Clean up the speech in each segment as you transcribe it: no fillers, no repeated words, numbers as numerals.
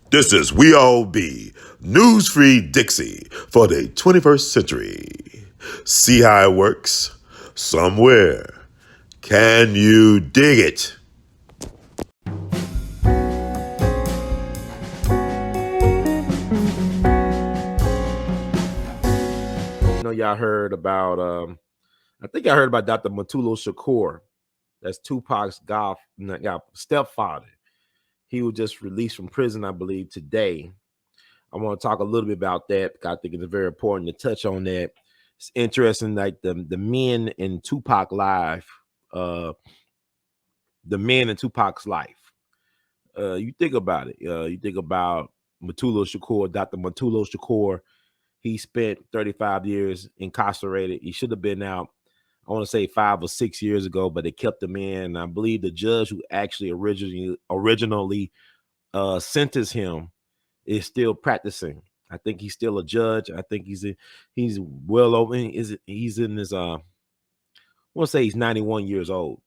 This is We All Be, News Free Dixie for the 21st century. See how it works? Somewhere. Can you dig it? Y'all heard about I think I heard about Dr. Mutulu Shakur. That's 2Pac's stepfather. He was just released from prison, I believe, today. I want to talk a little bit about that because I think it's very important to touch on that. It's interesting, like the men in 2Pac life, the men in 2Pac's life. You think about it. You think about Mutulu Shakur, Dr. Mutulu Shakur. He spent 35 years incarcerated. He should have been out, I want to say 5 or 6 years ago, but they kept him in. I believe the judge who actually originally sentenced him is still practicing. I think he's still a judge. I think he's well over. He's in his I want to say he's 91 years old.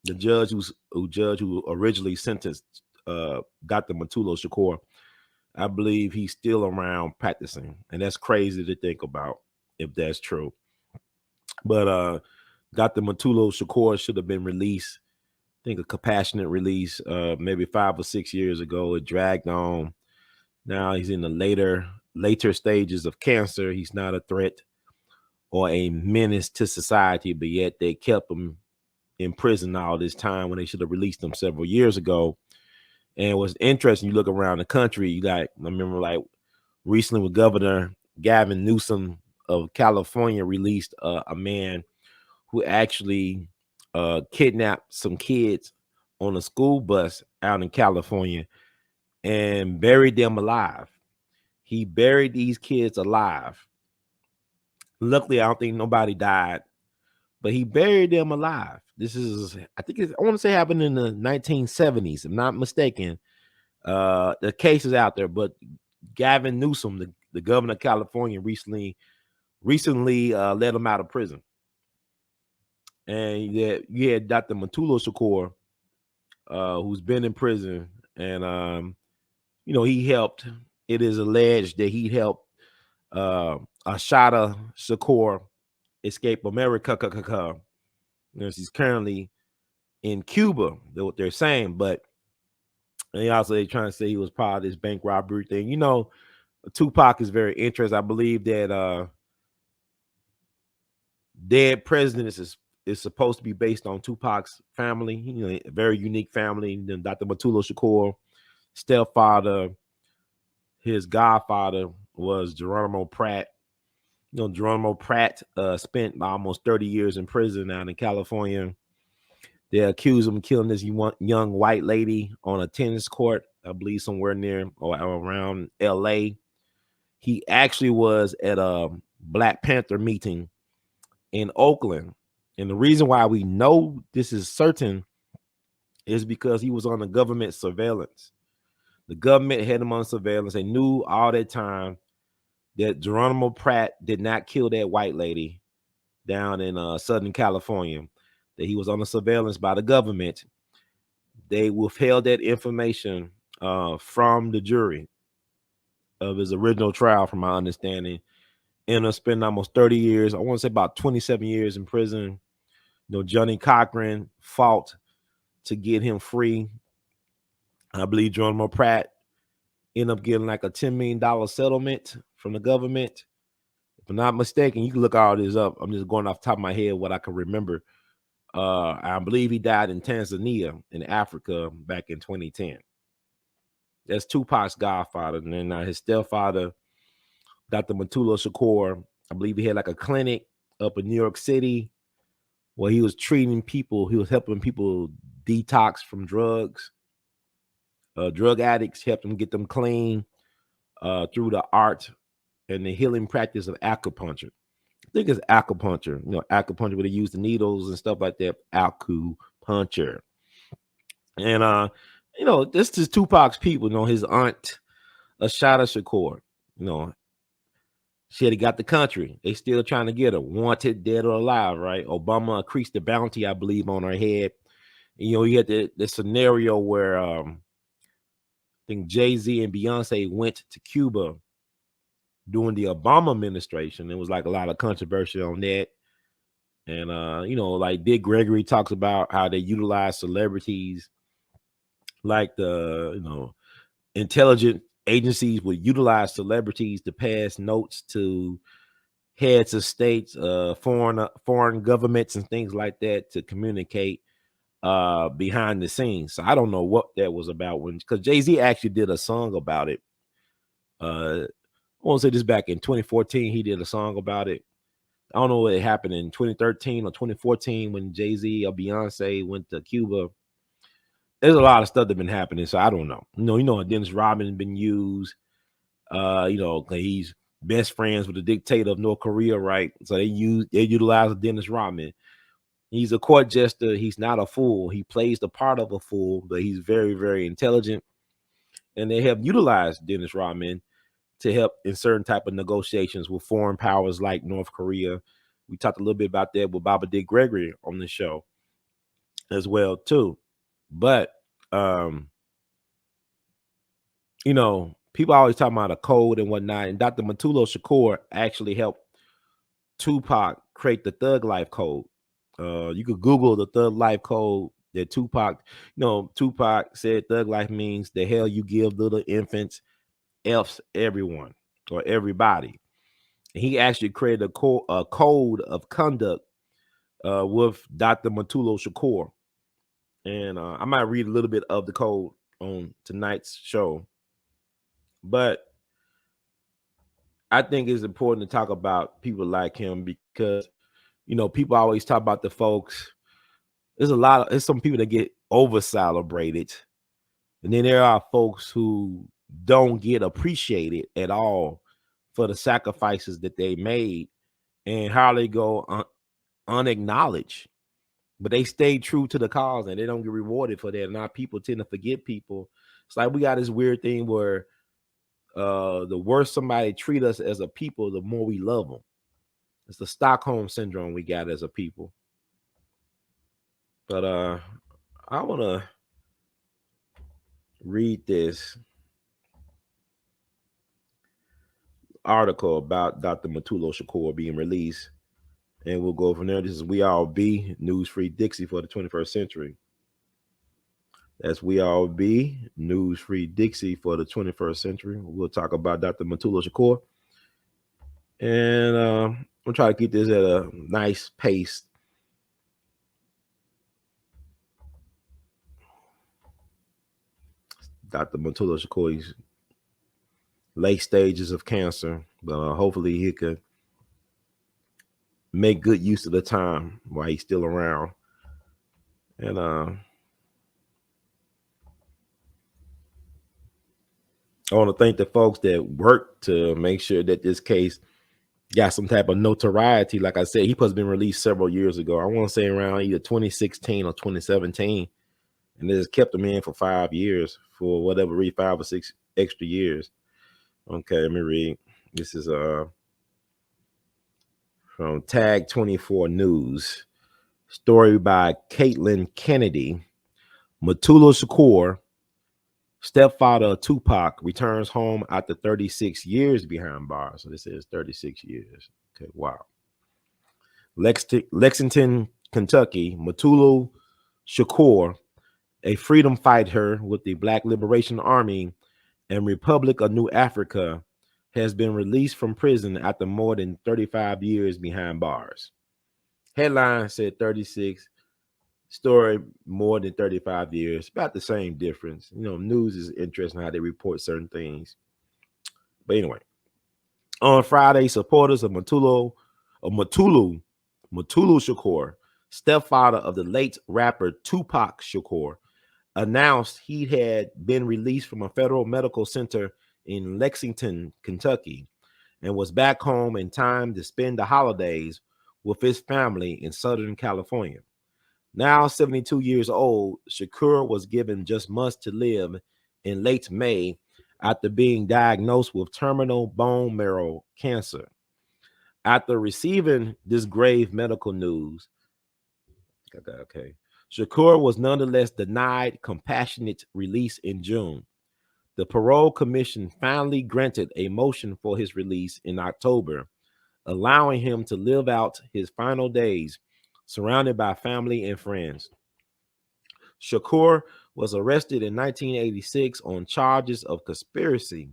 The judge who originally sentenced Dr. Mutulu Shakur, I believe he's still around practicing, and that's crazy to think about if that's true. But Dr. Mutulu Shakur should have been released. I think a compassionate release, maybe 5 or 6 years ago. It dragged on. Now he's in the later stages of cancer. He's not a threat or a menace to society, but yet they kept him in prison all this time when they should have released him several years ago. And what's interesting, you look around the country, you got, I remember like recently with Governor Gavin Newsom of California released a man who actually kidnapped some kids on a school bus out in California and buried them alive. He buried these kids alive. Luckily, I don't think nobody died, but he buried them alive. This is, I want to say happened in the 1970s, if I'm not mistaken. The case is out there, but Gavin Newsom, the governor of California, recently let him out of prison. And you had Dr. Mutulu Shakur, who's been in prison, and he helped. It is alleged that he helped Ashada Shakur escape America. He's currently in Cuba, what they're saying, but they're trying to say he was part of this bank robbery thing. 2Pac is very interesting. I believe that Dead Presidents is supposed to be based on 2Pac's family, a very unique family. Then Dr. Mutulu Shakur, stepfather, his godfather was Geronimo Pratt. Geronimo Pratt spent almost 30 years in prison out in California. They accused him of killing this young white lady on a tennis court, I believe somewhere near or around L.A. He actually was at a Black Panther meeting in Oakland. And the reason why we know this is certain is because he was on the government surveillance. The government had him on surveillance. They knew all that time that Geronimo Pratt did not kill that white lady down in Southern California, that he was on the surveillance by the government. They withheld that information from the jury of his original trial, from my understanding, and spent almost 30 years. I want to say about 27 years in prison. Johnny Cochran fought to get him free. I believe Geronimo Pratt ended up getting like a $10 million settlement from the government. If I'm not mistaken, you can look all this up. I'm just going off the top of my head what I can remember. I believe he died in Tanzania in Africa back in 2010. That's 2Pac's godfather. And then his stepfather, Dr. Mutulu Shakur, I believe he had like a clinic up in New York City where he was treating people. He was helping people detox from drugs. Drug addicts, helped them get them clean through the art and the healing practice of acupuncture. I think it's acupuncture, acupuncture where they use the needles and stuff like that. Acupuncture. And this is 2Pac's people, his aunt, Ashada Shakur, she had got the country. They still trying to get her, wanted, dead or alive, right? Obama increased the bounty, I believe, on her head. You had the scenario where think Jay-Z and Beyonce went to Cuba during the Obama administration. There was like a lot of controversy on that. And like Dick Gregory talks about how they utilize celebrities, like the intelligence agencies would utilize celebrities to pass notes to heads of states, foreign governments, and things like that to communicate behind the scenes. So I don't know what that was about, because Jay-Z actually did a song about it. I want to say this back in 2014. He did a song about it. I don't know what happened in 2013 or 2014 when Jay-Z or Beyonce went to Cuba. There's a lot of stuff that's been happening, so I don't know. Dennis Rodman been used. He's best friends with the dictator of North Korea, right? So they utilize Dennis Rodman. He's a court jester. He's not a fool. He plays the part of a fool, but he's very, very intelligent. And they have utilized Dennis Rodman to help in certain type of negotiations with foreign powers like North Korea. We talked a little bit about that with Baba Dick Gregory on the show as well too. But people always talk about a code and whatnot, and Dr. Mutulu Shakur actually helped Tupac create the Thug Life Code. You could Google the Thug Life Code that Tupac said Thug Life means the hell you give little infants, F's everyone or everybody. And he actually created a code of conduct with Dr. Mutulu Shakur. And I might read a little bit of the code on tonight's show. But I think it's important to talk about people like him because, people always talk about the folks. There's some people that get over celebrated. And then there are folks who don't get appreciated at all for the sacrifices that they made and how they go unacknowledged. But they stay true to the cause and they don't get rewarded for that. Now people tend to forget people. It's like we got this weird thing where the worse somebody treat us as a people, the more we love them. It's the Stockholm syndrome we got as a people. But I want to read this article about Dr. Mutulu Shakur being released, and we'll go from there. This is We All Be News Free Dixie for the 21st century. That's We All Be News Free Dixie for the 21st century. We'll talk about Dr. Mutulu Shakur, and we'll try to keep this at a nice pace. Dr. Mutulu Shakur, he's late stages of cancer, but hopefully he could make good use of the time while he's still around. And I want to thank the folks that worked to make sure that this case got some type of notoriety. Like I said, he was been released several years ago. I want to say around either 2016 or 2017. And they just kept him in for 5 years for whatever reason, 5 or 6 extra years. Okay, let me read. This is from Tag 24 News. Story by Caitlin Kennedy. Mutulu Shakur, stepfather of Tupac, returns home after 36 years behind bars. So this is 36 years. Okay, wow. Lexington, Kentucky, Mutulu Shakur, a freedom fighter with the Black Liberation Army and Republic of New Africa, has been released from prison after more than 35 years behind bars. Headline said 36. Story more than 35 years. About the same difference. News is interesting how they report certain things. But anyway, on Friday, supporters of Mutulu Shakur, stepfather of the late rapper 2Pac Shakur, announced he had been released from a federal medical center in Lexington, Kentucky, and was back home in time to spend the holidays with his family in Southern California. Now 72 years old, Shakur was given just months to live in late May after being diagnosed with terminal bone marrow cancer. After receiving this grave medical news, Shakur was nonetheless denied compassionate release in June. The parole commission finally granted a motion for his release in October, allowing him to live out his final days surrounded by family and friends. Shakur was arrested in 1986 on charges of conspiracy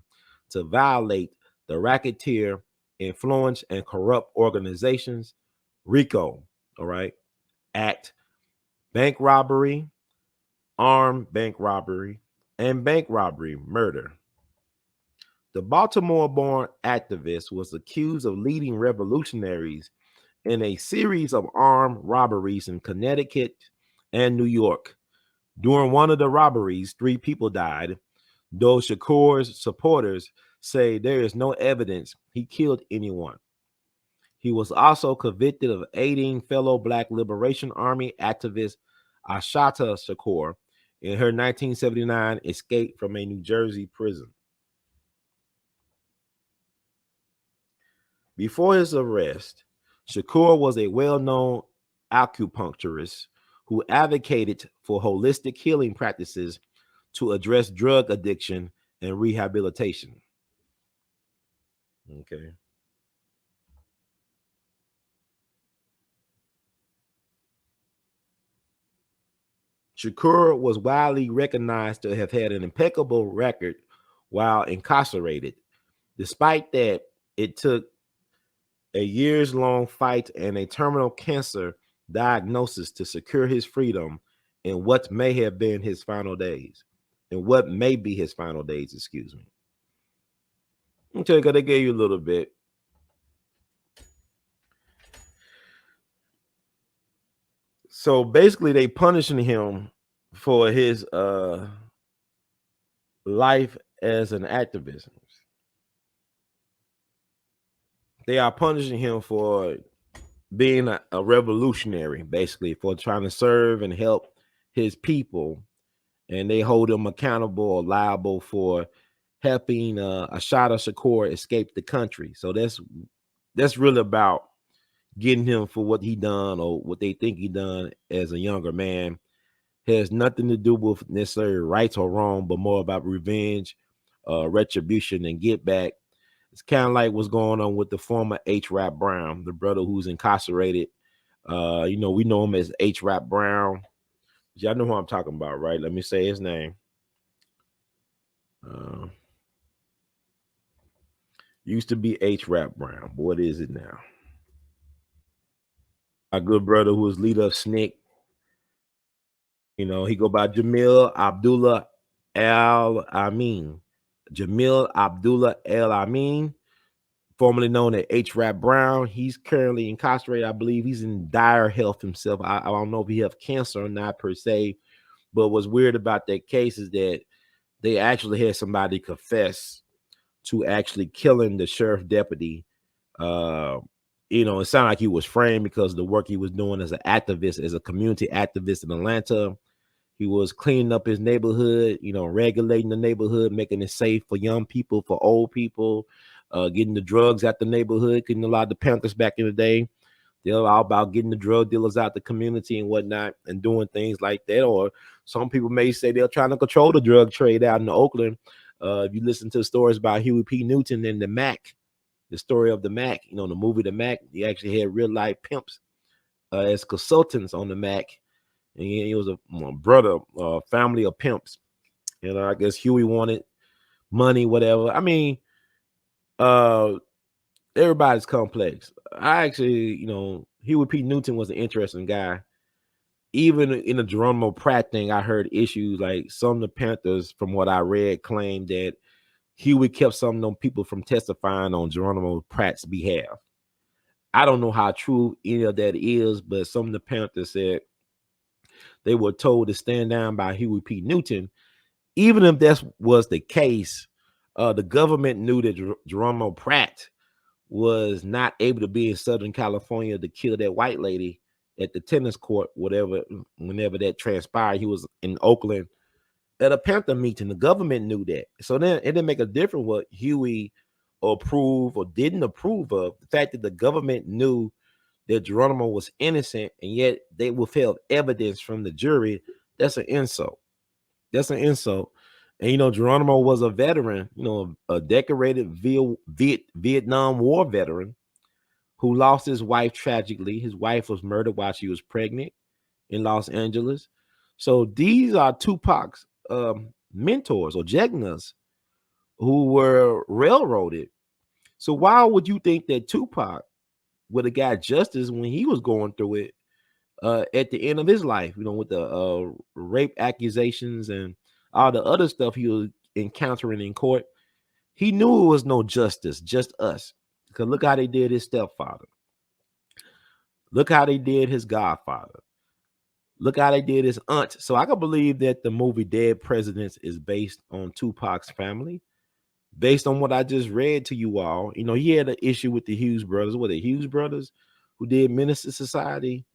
to violate the Racketeer Influence and Corrupt Organizations RICO, all right, Act, bank robbery, armed bank robbery, and bank robbery murder. The Baltimore born activist was accused of leading revolutionaries in a series of armed robberies in Connecticut and New York. During one of the robberies, 3 people died, though Shakur's supporters say there is no evidence he killed anyone. He was also convicted of aiding fellow Black Liberation Army activist Ashata Shakur in her 1979 escape from a New Jersey prison. Before his arrest, Shakur was a well-known acupuncturist who advocated for holistic healing practices to address drug addiction and rehabilitation. Okay. Shakur was widely recognized to have had an impeccable record while incarcerated. Despite that, it took a years-long fight and a terminal cancer diagnosis to secure his freedom in what may have been his final days. And what may be his final days, excuse me. Okay, because they gave you a little bit. So basically, they punishing him for his life as an activist. They are punishing him for being a revolutionary, basically, for trying to serve and help his people, and they hold him accountable or liable for helping Ashata Shakur escape the country. So that's really about getting him for what he done or what they think he done as a younger man. Has nothing to do with necessarily right or wrong, but more about revenge, retribution, and get back. It's kind of like what's going on with the former H. Rap Brown, the brother who's incarcerated. We know him as H. Rap Brown. Y'all know who I'm talking about, right? Let me say his name. Used to be H. Rap Brown. What is it now? Our good brother who was leader of SNCC. He go by Jamil Abdullah al-Amin. Jamil Abdullah al-Amin, formerly known as H. Rap Brown. He's currently incarcerated. I believe he's in dire health himself. I don't know if he has cancer or not per se, but what's weird about that case is that they actually had somebody confess to actually killing the sheriff deputy. It sounded like he was framed because of the work he was doing as an activist, as a community activist in Atlanta. He was cleaning up his neighborhood, regulating the neighborhood, making it safe for young people, for old people, getting the drugs out the neighborhood. Getting a lot of the Panthers back in the day, they're all about getting the drug dealers out the community and whatnot and doing things like that. Or some people may say they're trying to control the drug trade out in Oakland. If you listen to stories about Huey P. Newton and the Mac, the story of the Mac, the movie The Mac, he actually had real life pimps as consultants on the Mac. And he was a brother, family of pimps. I guess Huey wanted money, whatever. I mean, everybody's complex. I actually, Huey P. Newton was an interesting guy. Even in the Geronimo Pratt thing, I heard issues like some of the Panthers, from what I read, claimed that Huey kept some of them people from testifying on Geronimo Pratt's behalf. I don't know how true any of that is, but some of the Panthers said they were told to stand down by Huey P. Newton. Even if that was the case, the government knew that Geronimo Pratt was not able to be in Southern California to kill that white lady at the tennis court, whenever that transpired. He was in Oakland at a Panther meeting. The government knew that. So then it didn't make a difference what Huey approved or didn't approve of. The fact that the government knew that Geronimo was innocent and yet they withheld evidence from the jury, that's an insult. That's an insult. And Geronimo was a veteran, a decorated Vietnam War veteran who lost his wife tragically. His wife was murdered while she was pregnant in Los Angeles. So these are Tupac's mentors or jegnas who were railroaded. So why would you think that Tupac would have got justice when he was going through it at the end of his life, with the rape accusations and all the other stuff he was encountering in court? He knew it was no justice, just us. Because look how they did his stepfather. Look how they did his godfather. Look how they did his aunt. So I can believe that the movie Dead Presidents is based on Tupac's family. Based on what I just read to you all, he had an issue with the Hughes brothers. Were the Hughes brothers who did Minister Society,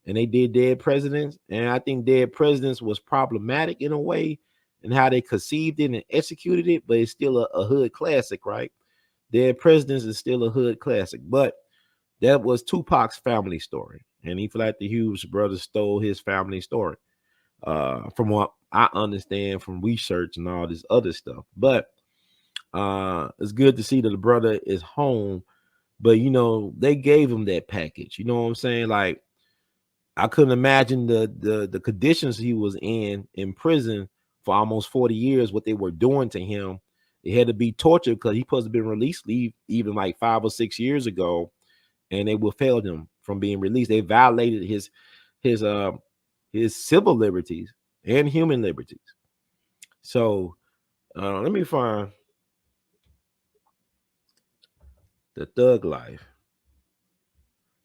and they did Dead Presidents. And I think Dead Presidents was problematic in a way and how they conceived it and executed it, but it's still a hood classic, right? Dead Presidents is still a hood classic, but that was Tupac's family story. And he felt like the Hughes brothers stole his family story, from what I understand from research and all this other stuff. But it's good to see that the brother is home. But they gave him that package. You know what I'm saying? Like, I couldn't imagine the conditions he was in prison for almost 40 years, what they were doing to him. It had to be torture because he supposed to been released even like 5 or 6 years ago, and they withheld him from being released. They violated his civil liberties and human liberties. So let me find the Thug Life.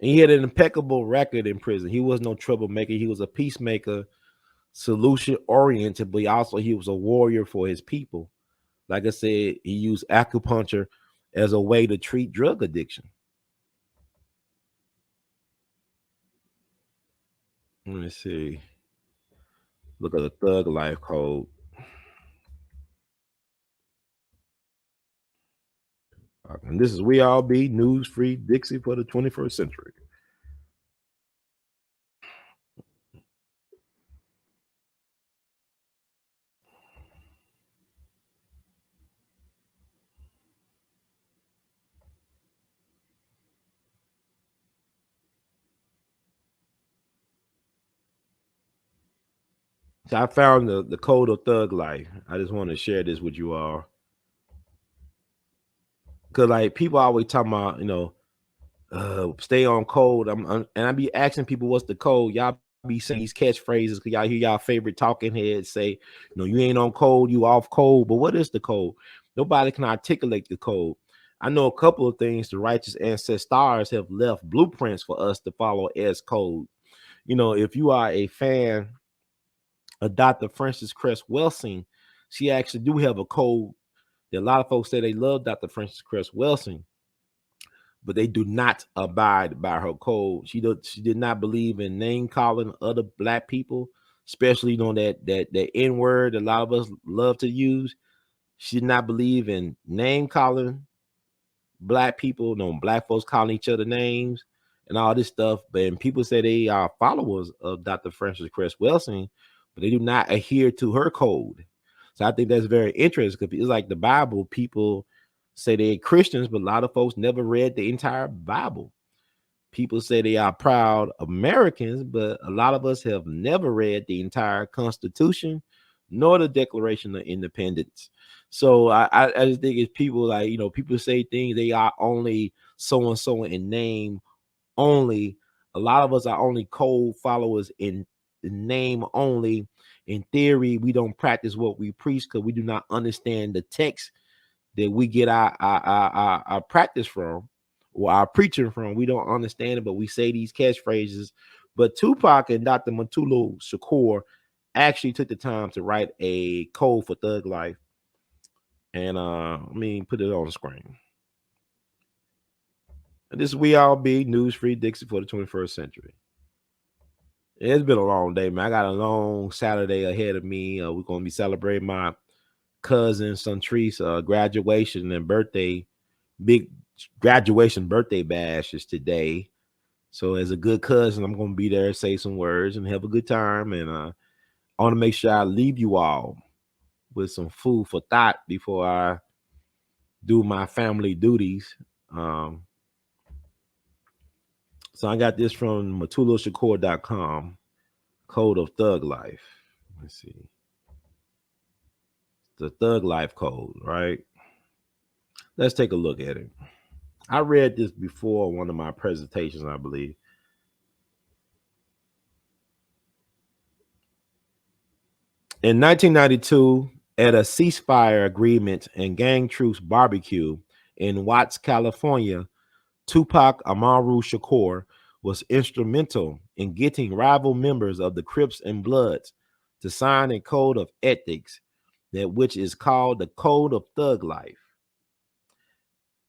And he had an impeccable record in prison. He was no troublemaker. He was a peacemaker, solution oriented, but he was a warrior for his people. Like I said, he used acupuncture as a way to treat drug addiction. Let me see. Look at the Thug Life Code. And this is We All Be News Free Dixie for the 21st century. So I found the code of Thug Life. I just want to share this with you all. Because like people always talking about, stay on code. And I be asking people what's the code. Y'all be saying these catchphrases because y'all hear y'all favorite talking heads say, you ain't on code, you off code. But what is the code? Nobody can articulate the code. I know a couple of things the righteous ancestors have left blueprints for us to follow as code. If you are a fan of Dr. Frances Cress Welsing, she actually do have a code that a lot of folks say they love Dr. Frances Cress Welsing, but they do not abide by her code. She did not believe in name calling other black people, especially that N word a lot of us love to use. She did not believe in name calling black people, black folks calling each other names and all this stuff. But people say they are followers of Dr. Frances Cress Welsing, but they do not adhere to her code. So I think that's very interesting because it's like the Bible. People say they're Christians, but a lot of folks never read the entire Bible. People say they are proud Americans, but a lot of us have never read the entire Constitution nor the Declaration of Independence. So I just think it's people like, people say things, they are only so and so in name only. A lot of us are only code followers in name only. In theory, we don't practice what we preach because we do not understand the text that we get our practice from or our preaching from. We don't understand it, but we say these catchphrases. But Tupac and Dr. Mutulu Shakur actually took the time to write a code for Thug Life. And let me put it on the screen. And this is We All Be News Free Dixie for the 21st century. It's been a long day, man. I got a long Saturday ahead of me. We're going to be celebrating my cousin Suntrice graduation and birthday. Big graduation birthday bash is today. So as a good cousin, I'm going to be there, say some words and have a good time. And I want to make sure I leave you all with some food for thought before I do my family duties. So I got this from MutuluShakur.com, Code of Thug Life. Let's see. The Thug Life Code, right? Let's take a look at it. I read this before one of my presentations, I believe. In 1992, at a ceasefire agreement and gang troops barbecue in Watts, California, 2Pac Amaru Shakur was instrumental in getting rival members of the Crips and Bloods to sign a code of ethics that which is called the Code of Thug Life.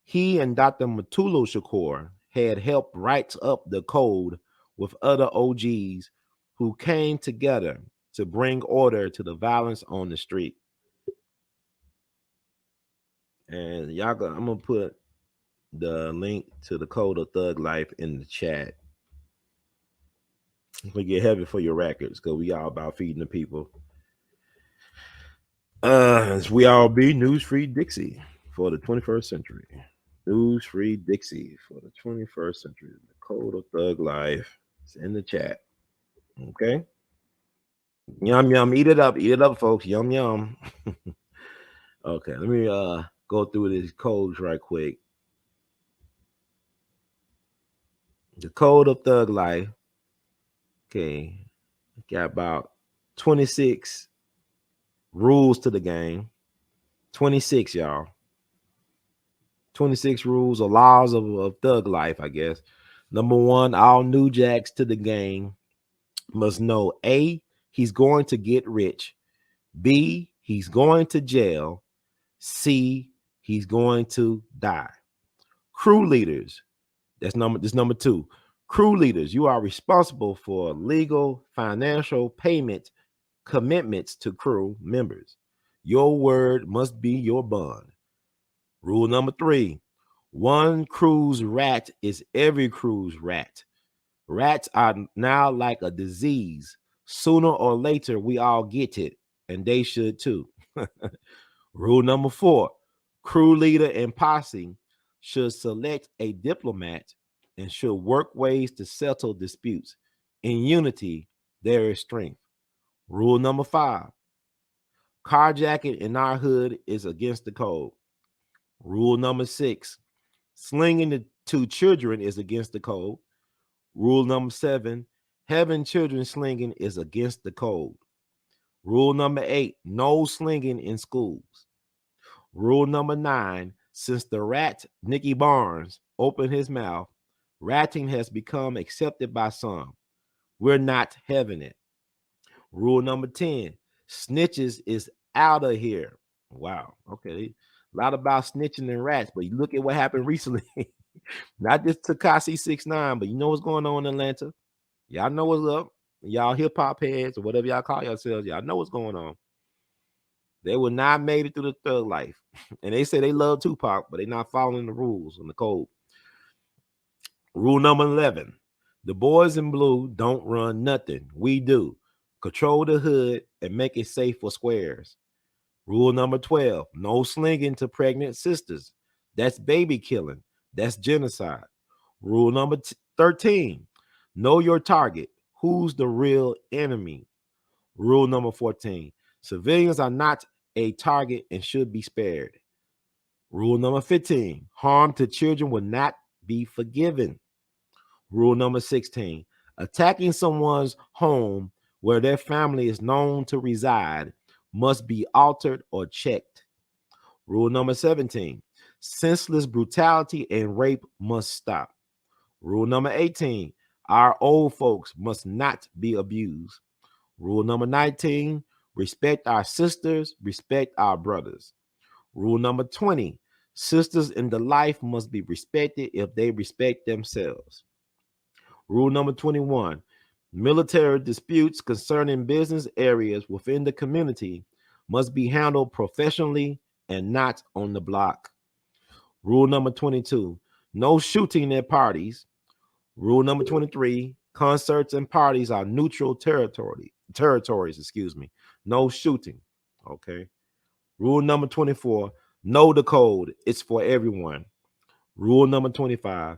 He and Dr. Mutulu Shakur had helped write up the code with other OGs who came together to bring order to the violence on the street. And I'm gonna put the link to the Code of Thug Life in the chat. We get heavy for your records because we all about feeding the people. As we all be news-free Dixie for the 21st century. News-free Dixie for the 21st century. The Code of Thug Life is in the chat. Okay. Yum yum. Eat it up, folks. Yum yum. Okay, let me go through these codes right quick. The Code of Thug Life. Okay, got about 26 rules to the game. 26, y'all. 26 rules or laws of thug life, I guess. Number one, all new jacks to the game must know A, he's going to get rich. B, he's going to jail. C, he's going to die. Crew leaders, this number two. Crew leaders, you are responsible for legal, financial payment commitments to crew members. Your word must be your bond. Rule number three, one crew's rat is every crew's rat. Rats are now like a disease. Sooner or later, we all get it, and they should too. Rule number four, crew leader and posse should select a diplomat and should work ways to settle disputes. In unity, there is strength. Rule number five, carjacking in our hood is against the code. Rule number six, slinging the two children is against the code. Rule number seven, having children slinging is against the code. Rule number eight, no slinging in schools. Rule number nine, since the rat Nicky Barnes opened his mouth, ratting has become accepted by some. We're not having it. Rule number 10, snitches is out of here. Wow. Okay. A lot about snitching and rats, but you look at what happened recently. Not just Tekashi 6ix9ine, but you know what's going on in Atlanta. Y'all know what's up. Y'all hip hop heads or whatever y'all call yourselves. Y'all know what's going on. They were not made it through the thug life. And they say they love Tupac, but they're not following the rules and the code. Rule number 11. The boys in blue don't run nothing. We do. Control the hood and make it safe for squares. Rule number 12. No slinging to pregnant sisters. That's baby killing. That's genocide. Rule number 13. Know your target. Who's the real enemy? Rule number 14. Civilians are not a target and should be spared. Rule number 15. Harm to children will not be forgiven. Rule number 16. Attacking someone's home where their family is known to reside must be altered or checked. Rule number 17. Senseless brutality and rape must stop. Rule number 18. Our old folks must not be abused. Rule number 19. Respect our sisters, respect our brothers. Rule number 20. Sisters in the life must be respected if they respect themselves. Rule number 21. Military disputes concerning business areas within the community must be handled professionally and not on the block. Rule number 22. No shooting at parties. Rule number 23. Concerts and parties are neutral territories. No shooting. Okay. Rule number 24, know the code. It's for everyone. Rule number 25,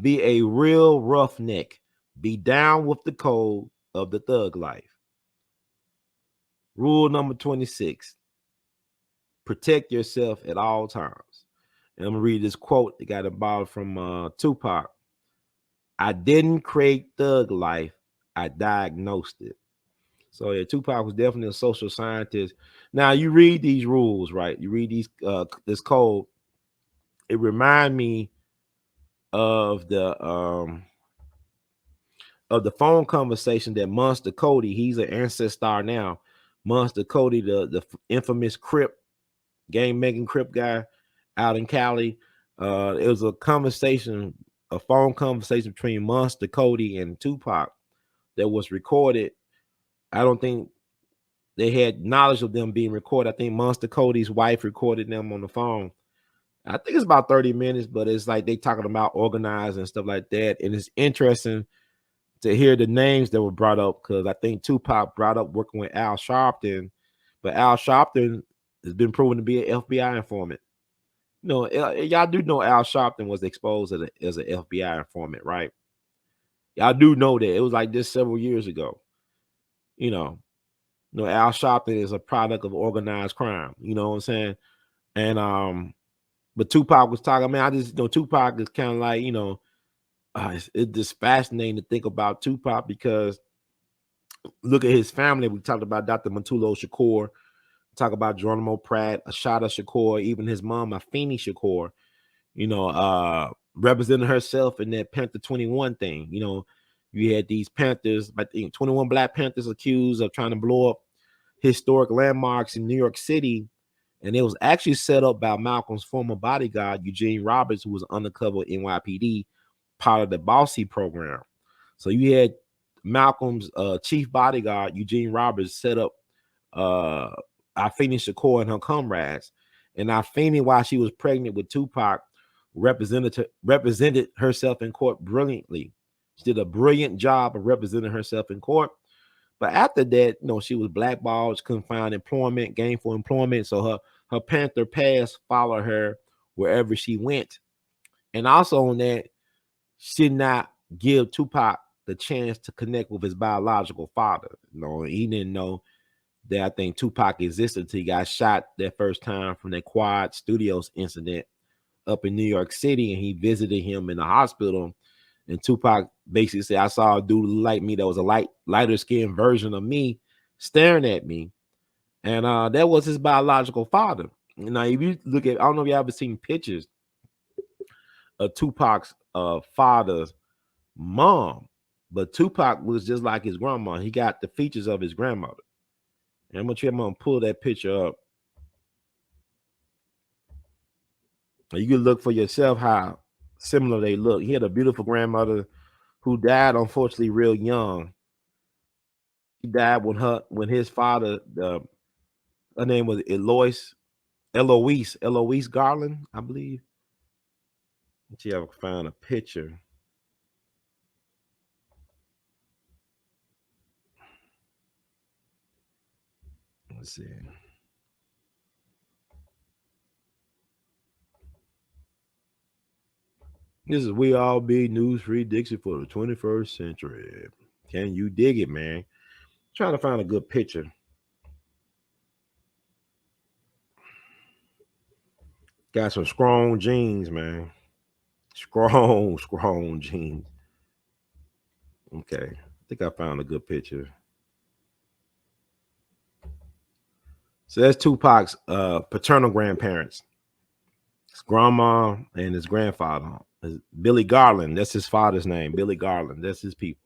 be a real roughneck. Be down with the code of the thug life. Rule number 26, protect yourself at all times. And I'm going to read this quote that got borrowed from Tupac. I didn't create thug life, I diagnosed it. So yeah, Tupac was definitely a social scientist. Now you read these rules, right? You read these this code. It remind me of the phone conversation that Monster Cody, he's an ancestor now. Monster Cody, the infamous Crip, game making Crip guy out in Cali. It was a phone conversation between Monster Cody and Tupac that was recorded. I don't think they had knowledge of them being recorded. I think Monster Cody's wife recorded them on the phone. I think it's about 30 minutes, but it's like they talking about organizing and stuff like that. And it's interesting to hear the names that were brought up, because I think Tupac brought up working with Al Sharpton, but Al Sharpton has been proven to be an FBI informant. You know, y'all do know Al Sharpton was exposed as an FBI informant, right? Y'all do know that. It was like this several years ago. You know, Al Sharpton is a product of organized crime. You know what I'm saying? And but Tupac was talking. Man, I just Tupac is kind of like it's just fascinating to think about Tupac, because look at his family. We talked about Dr. Mutulu Shakur, talk about Geronimo Pratt, Ashada Shakur, even his mom, Afeni Shakur, representing herself in that Panther 21 thing. You had these Panthers, I think 21 Black Panthers accused of trying to blow up historic landmarks in New York City. And it was actually set up by Malcolm's former bodyguard, Eugene Roberts, who was undercover NYPD, part of the Bossy program. So you had Malcolm's chief bodyguard, Eugene Roberts, set up Afeni Shakur and her comrades. And Afeni, while she was pregnant with Tupac, represented herself in court brilliantly. She did a brilliant job of representing herself in court. But after that, she was blackballed. She couldn't find employment, gainful employment. So her Panther past followed her wherever she went. And also on that, she did not give Tupac the chance to connect with his biological father. He didn't know that I think Tupac existed until he got shot that first time from that Quad Studios incident up in New York City, and he visited him in the hospital. And Tupac basically said, I saw a dude like me that was a lighter skinned version of me staring at me. And that was his biological father. Now, if you look at, I don't know if you ever seen pictures of Tupac's father's mom, but Tupac was just like his grandma. He got the features of his grandmother. And I'm gonna pull that picture up. You can look for yourself how similar they look. He had a beautiful grandmother who died, unfortunately, real young. She died when his father, her name was Eloise Garland, I believe. Let's see if I can find a picture. Let's see. This is We All Be News Free Dixie for the 21st century. Can you dig it, man? Trying to find a good picture. Got some strong jeans, man. Strong jeans. Okay. I think I found a good picture. So that's Tupac's paternal grandparents. His grandma and his grandfather. Billy Garland. That's his father's name. Billy Garland. That's his people.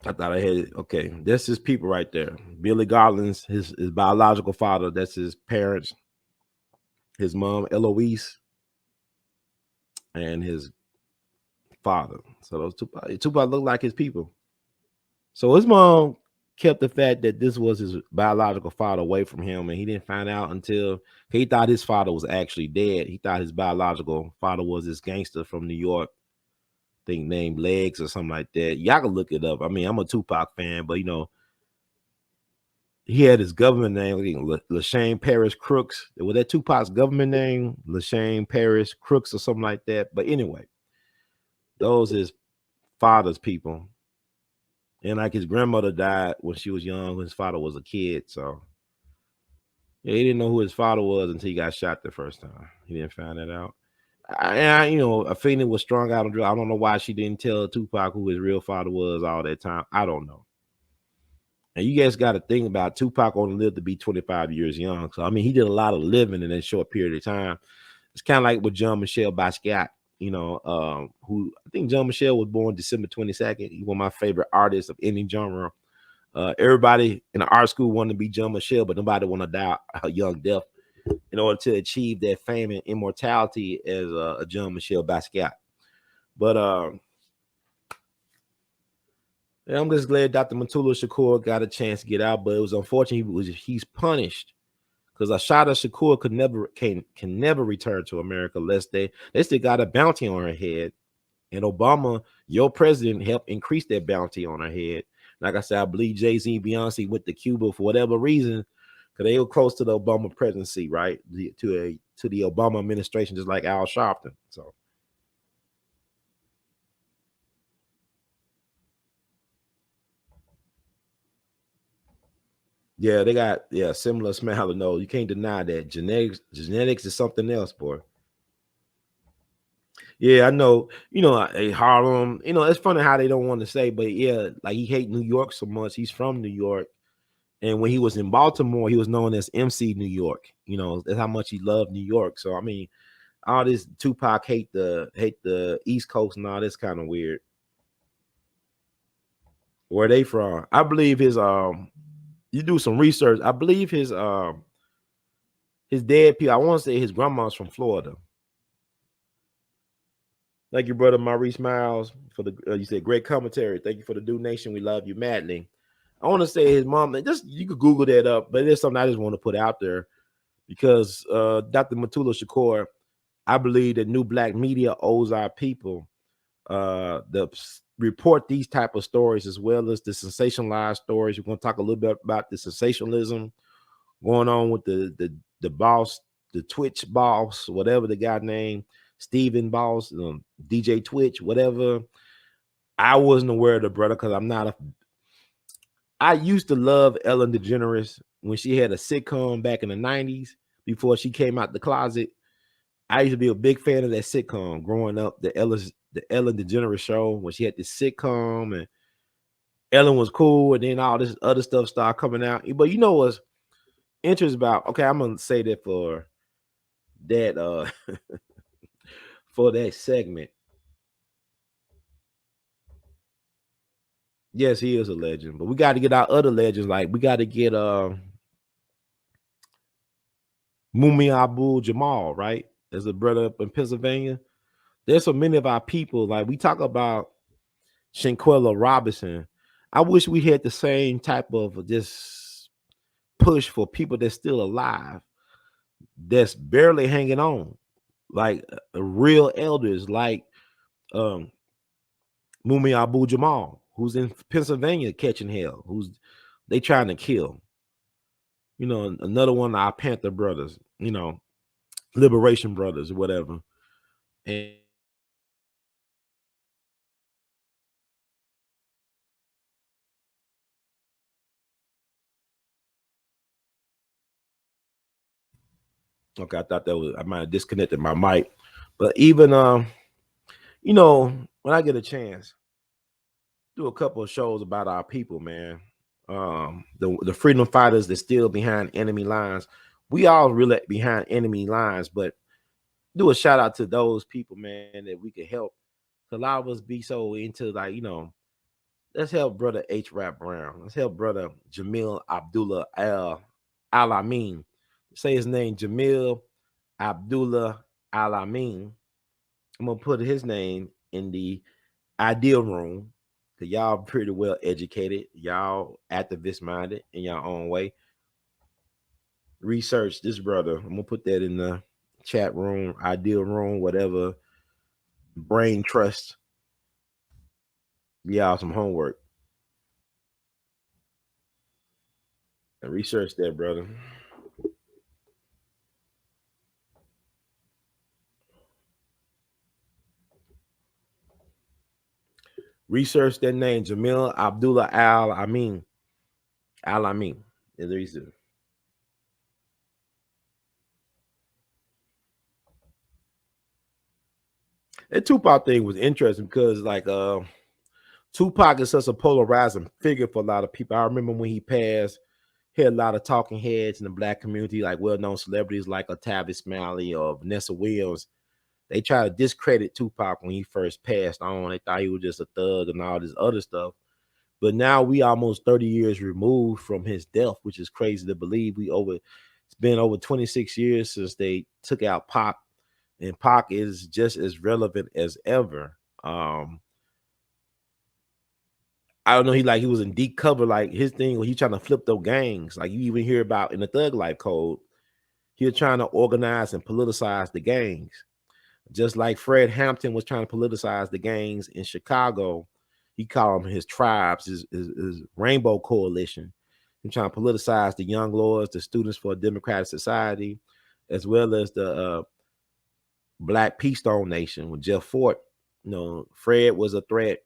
I thought I had it. Okay. That's his people right there. Billy Garland's his biological father. That's his parents. His mom, Eloise, and his father. So those Tupac look like his people. So his mom kept the fact that this was his biological father away from him, and he didn't find out until he thought his father was actually dead. He thought his biological father was this gangster from New York, I think named Legs or something like that. Y'all can look it up. I mean, I'm a Tupac fan, but he had his government name, Lashane Paris Crooks. Was that 2Pac's government name? Lashane Paris Crooks or something like that. But anyway, those is father's people. And like his grandmother died when she was young, when his father was a kid. So yeah, he didn't know who his father was until he got shot the first time. He didn't find that out. Athena was strong out on drugs. I don't know why she didn't tell 2Pac who his real father was all that time. I don't know. And you guys got to think about 2Pac only lived to be 25 years young. So I mean, he did a lot of living in that short period of time. It's kind of like with Jean-Michel Basquiat, who I think Jean-Michel was born December 22nd. He's one of my favorite artists of any genre. Everybody in the art school wanted to be Jean-Michel, but nobody want to die a young death in order to achieve that fame and immortality as a Jean-Michel Basquiat. But I'm just glad Dr. Mutulu Shakur got a chance to get out, but it was unfortunate he's punished because Ashada Shakur can never return to America unless they still got a bounty on her head. And Obama, your president, helped increase that bounty on her head. Like I said, I believe Jay-Z and Beyonce went to Cuba for whatever reason, because they were close to the Obama presidency, right? To the Obama administration, just like Al Sharpton. So yeah, they got similar smell of nose. You can't deny that. Genetics is something else, boy. Yeah, I know. Harlem. It's funny how they don't want to say, but yeah, like he hate New York so much. He's from New York, and when he was in Baltimore, he was known as MC New York. That's how much he loved New York. So I mean, all this 2Pac hate the East Coast and all this kind of weird. Where they from? I believe his you do some research. I believe his dead people. I want to say his grandma's from Florida. Thank you, brother Maurice Miles, for the you said great commentary. Thank you for the donation. We love you madly. I want to say his mom. Just you could Google that up, but it's something I just want to put out there because Dr. Mutulu Shakur, I believe that new black media owes our people the report these type of stories as well as the sensationalized stories. We're going to talk a little bit about the sensationalism going on with the boss, the Twitch boss, whatever the guy named Steven boss, DJ Twitch, whatever. I wasn't aware of the brother because I used to love Ellen DeGeneres when she had a sitcom back in the 90s before she came out the closet. I used to be a big fan of that sitcom growing up, the Ellen DeGeneres show, when she had this sitcom and Ellen was cool, and then all this other stuff started coming out. But what's interesting about, okay, I'm gonna say that for that for that segment. Yes, he is a legend, but we got to get our other legends. Like we got to get Mumi Abu Jamal, right? There's a brother up in Pennsylvania. There's so many of our people. Like we talk about Shanquella Robinson. I wish we had the same type of just push for people that's still alive, that's barely hanging on, like real elders, like um Mumi Abu Jamal, who's in Pennsylvania catching hell, who's they trying to kill. Another one of our Panther brothers, Liberation Brothers or whatever. And okay, I thought I might have disconnected my mic. But even when I get a chance, do a couple of shows about our people, man. The freedom fighters that's still behind enemy lines. We all really behind enemy lines, but do a shout out to those people, man, that we could help. A lot of us be so into let's help brother H. Rap Brown. Let's help brother Jamil Abdullah al-Amin. Say his name, Jamil Abdullah al-Amin. I'm gonna put his name in the ideal room because y'all pretty well educated. Y'all activist minded in your own way. Research this brother. I'm gonna put that in the chat room, ideal room, whatever. Brain trust. Y'all some homework. And research that, brother. Research that name, Jamil Abdullah al-Amin. Al-Amin is the reason. That Tupac thing was interesting because like Tupac is such a polarizing figure for a lot of people. I remember when he passed, he had a lot of talking heads in the black community, like well-known celebrities like Tavis Smiley or Vanessa Williams. They tried to discredit Tupac when he first passed on. They thought he was just a thug and all this other stuff. But now we almost 30 years removed from his death, which is crazy to believe. It's been over 26 years since they took out Pac, and Pac is just as relevant as ever. I don't know. He was in deep cover. Like his thing when he trying to flip those gangs. Like you even hear about in the Thug Life Code, he was trying to organize and politicize the gangs. Just like Fred Hampton was trying to politicize the gangs in Chicago, he called them his tribes, his Rainbow Coalition. He's trying to politicize the Young Lords, the Students for a Democratic Society, as well as the Black Peace Stone Nation with Jeff Fort. You know, Fred was a threat,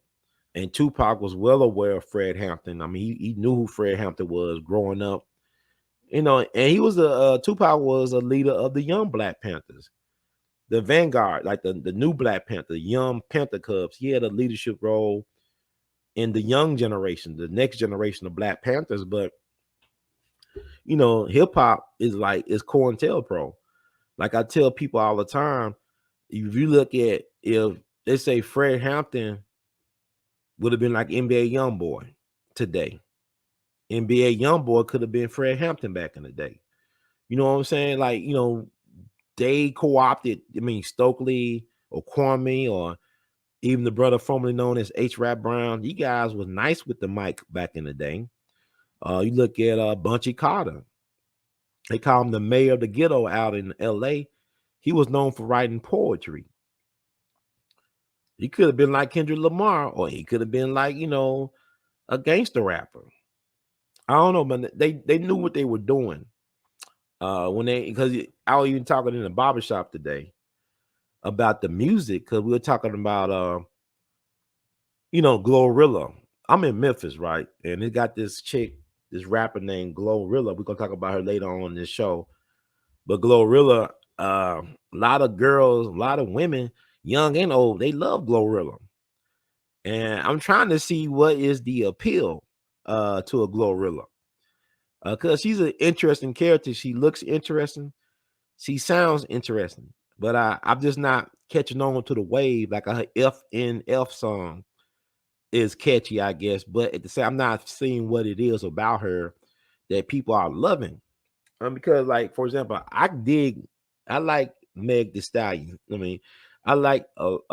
and Tupac was well aware of Fred Hampton. I mean, he knew who Fred Hampton was growing up. You know, and he was Tupac was a leader of the Young Black Panthers, the vanguard, like the new Black Panther, young Panther Cubs. He had a leadership role in the young generation, the next generation of Black Panthers. But you know, hip hop is COINTELPRO. Like I tell people all the time, if you look at if they say Fred Hampton would have been like NBA YoungBoy today, NBA YoungBoy could have been Fred Hampton back in the day. You know what I'm saying? Like, you know, they co-opted, I mean, Stokely or Kwame or even the brother formerly known as H. Rap Brown. You guys was nice with the mic back in the day. You look at Bunchy Carter. They call him the mayor of the ghetto out in L.A. He was known for writing poetry. He could have been like Kendrick Lamar, or he could have been like, you know, a gangster rapper. I don't know, but they knew what they were doing. Because I was even talking in the barbershop today about the music, because we were talking about you know, Glorilla. I'm in Memphis, right? And it got this chick, this rapper named Glorilla. We're gonna talk about her later on in this show. But Glorilla, a lot of girls, a lot of women, young and old, they love Glorilla. And I'm trying to see what is the appeal to a Glorilla. Because she's an interesting character. She looks interesting. She sounds interesting. But I'm just not catching on to the wave like a FNF song is catchy, I guess. But at the same, I'm not seeing what it is about her that people are loving. Because, like, for example, I like Meg Thee Stallion. I mean, I like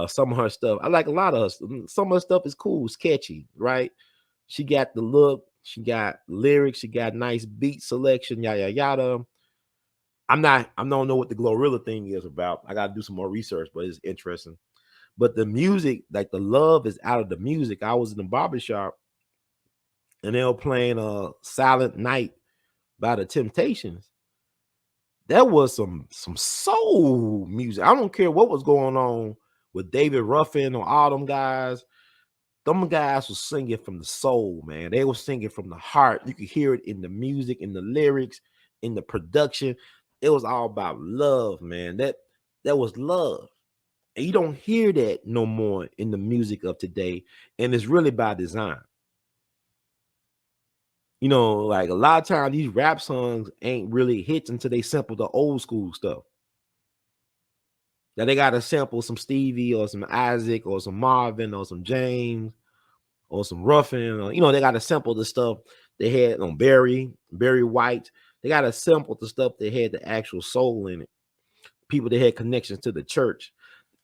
some of her stuff. I like a lot of her. Some of her stuff is cool, it's catchy, right? She got the look, she got lyrics, she got nice beat selection, yada yada. I don't know what the Glorilla thing is about. I gotta do some more research, but it's interesting. But the music, like the love is out of the music. I was in the barbershop and they were playing Silent Night by the Temptations. That was some soul music. I don't care what was going on with David Ruffin or all them guys. Them guys was singing from the soul, man. They were singing from the heart. You could hear it in the music, in the lyrics, in the production. It was all about love, man. That was love. And you don't hear that no more in the music of today. And it's really by design. You know, like a lot of times these rap songs ain't really hits until they sample the old school stuff. That they gotta sample some Stevie or some Isaac or some Marvin or some James or some Ruffin, or, you know, they gotta sample the stuff they had on Barry White. They gotta sample the stuff that had the actual soul in it. People that had connections to the church.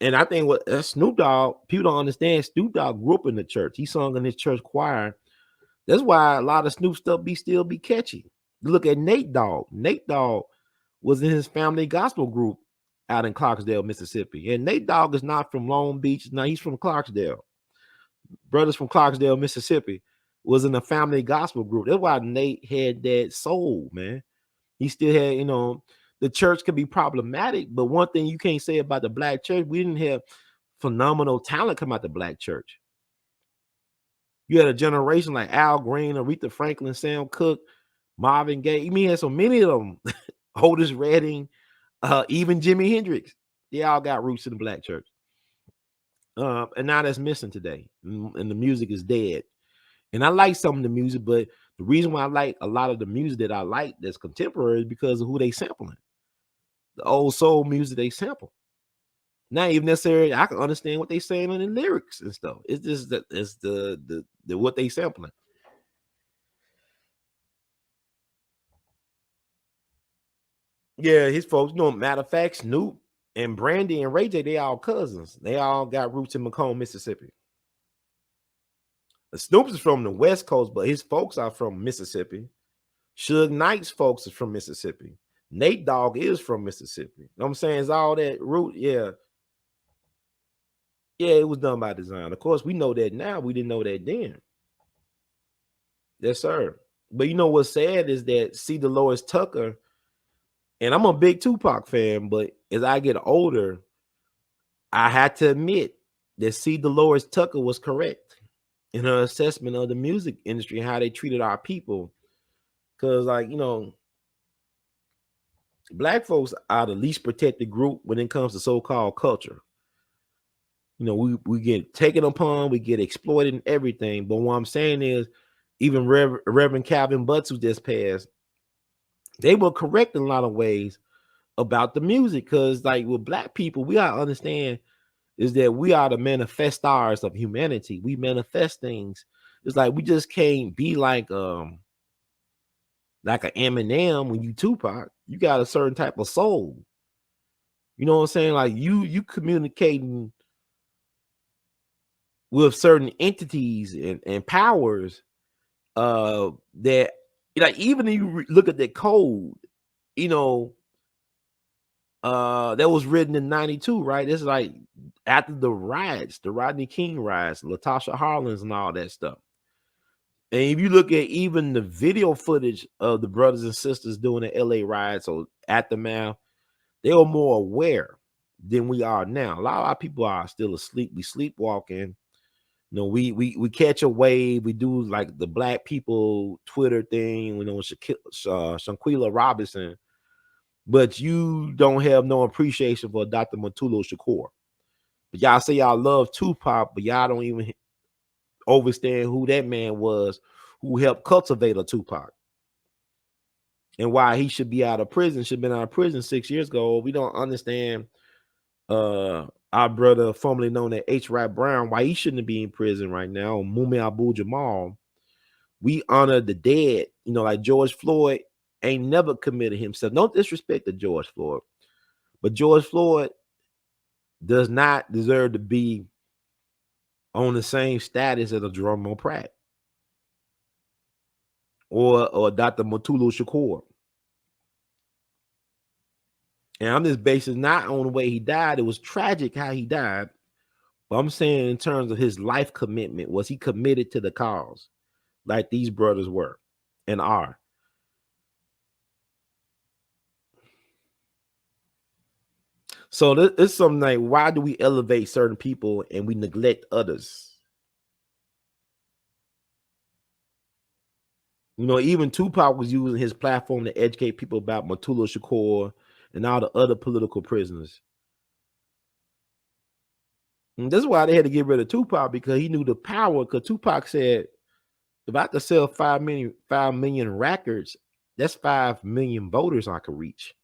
And I think what Snoop Dogg, people don't understand. Snoop Dogg grew up in the church. He sung in his church choir. That's why a lot of Snoop stuff still be catchy. Look at Nate Dogg. Nate Dogg was in his family gospel group out in Clarksdale, Mississippi. And Nate Dogg is not from Long Beach. No, he's from Clarksdale. Brothers from Clarksdale, Mississippi. was in a family gospel group. That's why Nate had that soul, man. He still had, the church could be problematic, but one thing you can't say about the black church, we didn't have phenomenal talent come out the black church. You had a generation like Al Green, Aretha Franklin, Sam Cooke, Marvin Gaye. You mean had so many of them. Otis Redding, even Jimi Hendrix. They all got roots in the black church. And now that's missing today. And the music is dead. And I like some of the music, but the reason why I like a lot of the music that I like that's contemporary is because of who they sampling. The old soul music they sample. Not even necessarily I can understand what they saying in the lyrics and stuff. It's just that it's the what they sampling. Yeah, his folks, matter of fact, Snoop and Brandy and Ray J, they all cousins. They all got roots in Macomb, Mississippi. Snoop is from the West Coast, but his folks are from Mississippi. Suge Knight's folks is from Mississippi. Nate Dogg is from Mississippi. You know what I'm saying? It's all that root. Yeah. Yeah, it was done by design. Of course, we know that now. We didn't know that then. Yes, sir. But you know what's sad is that C. Dolores Tucker, and I'm a big Tupac fan, but as I get older, I had to admit that C. Dolores Tucker was correct in her assessment of the music industry and how they treated our people. Because, like, black folks are the least protected group when it comes to so-called culture. We get taken upon, we get exploited and everything. But what I'm saying is, even Reverend Calvin Butts, who just passed, they were correct in a lot of ways about the music. Because, like, with black people, we gotta understand is that we are the manifestors of humanity. We manifest things. It's like we just can't be like an Eminem when you Tupac. You got a certain type of soul. You know what I'm saying? Like you communicating with certain entities and powers that, like, even if you look at that code, that was written in 92, right? It's like after the riots, the Rodney King riots, Latasha Harlins and all that stuff. And if you look at even the video footage of the brothers and sisters doing the LA riots or Aftermath, they were more aware than we are now. A lot of our people are still asleep. We sleepwalking. We catch a wave. We do like the black people Twitter thing, Shanquilla Robinson, but you don't have no appreciation for Dr. Mutulu Shakur. But y'all say y'all love Tupac, but y'all don't even understand who that man was who helped cultivate a Tupac and why he should be out of prison, should have been out of prison 6 years ago. We don't understand our brother, formerly known as H. Rap Brown, why he shouldn't be in prison right now. Mumi Abu Jamal. We honor the dead, like George Floyd ain't never committed himself. No disrespect to George Floyd, but George Floyd does not deserve to be on the same status as a Jerome Pratt or Dr. Mutulu Shakur. And I'm just basing not on the way he died. It was tragic how he died. But I'm saying in terms of his life commitment, was he committed to the cause like these brothers were and are? So it's something like, why do we elevate certain people and we neglect others? Even Tupac was using his platform to educate people about Mutulu Shakur and all the other political prisoners. And that's why they had to get rid of Tupac, because he knew the power. Because Tupac said, if I could sell 5 million records, that's 5 million voters I could reach.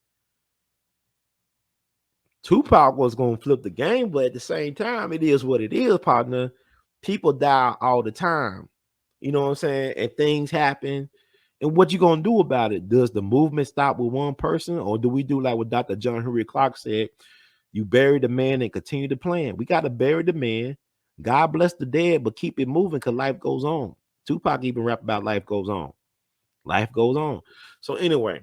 Tupac was going to flip the game, but at the same time, it is what it is, partner. People die all the time. You know what I'm saying? And things happen. And what you going to do about it? Does the movement stop with one person, or do we do like what Dr. John Henry Clark said? You bury the man and continue to plan. We got to bury the man. God bless the dead, but keep it moving because life goes on. Tupac even rap about life goes on. Life goes on. So anyway.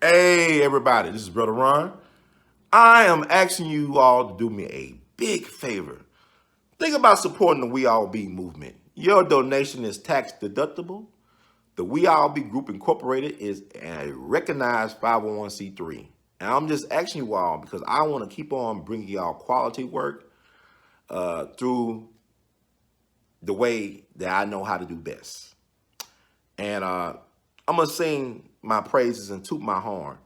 Hey, everybody, this is Brother Ron. I am asking you all to do me a big favor. Think about supporting the We All Be movement. Your donation is tax deductible. The We All Be Group Incorporated is a recognized 501c3. And I'm just asking you all because I want to keep on bringing y'all quality work through the way that I know how to do best. And I'm going to sing my praises and toot my horn.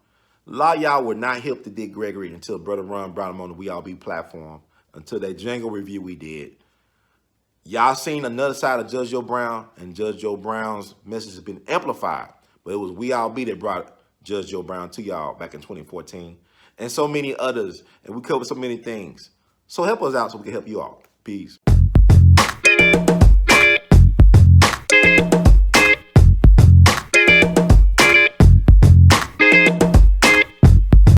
A lot of y'all were not hip to Dick Gregory until Brother Ron brought him on the We All Be platform, until that Django review we did. Y'all seen another side of Judge Joe Brown, and Judge Joe Brown's message has been amplified. But it was We All Be that brought Judge Joe Brown to y'all back in 2014. And so many others. And we covered so many things. So help us out so we can help you all. Peace.